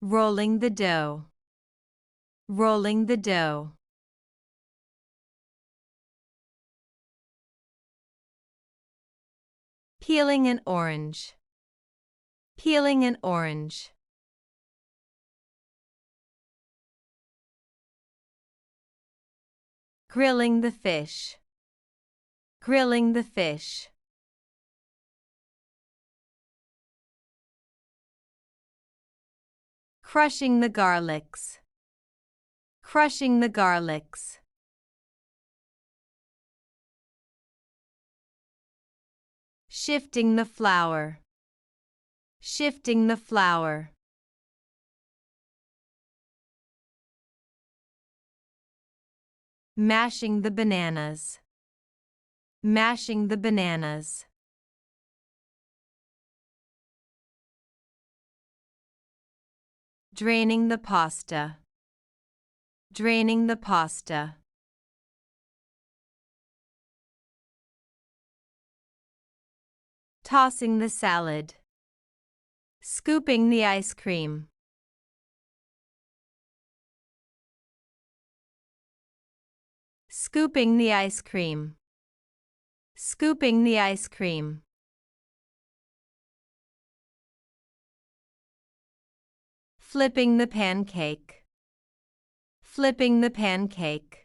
rolling the dough, rolling the dough. Peeling an orange, peeling an orange. Grilling the fish, grilling the fish. Crushing the garlics, crushing the garlics. Shifting the flour, shifting the flour. Mashing the bananas, mashing the bananas. Draining the pasta, draining the pasta. Tossing the salad, scooping the ice cream. Scooping the ice cream, scooping the ice cream. Flipping the pancake, flipping the pancake.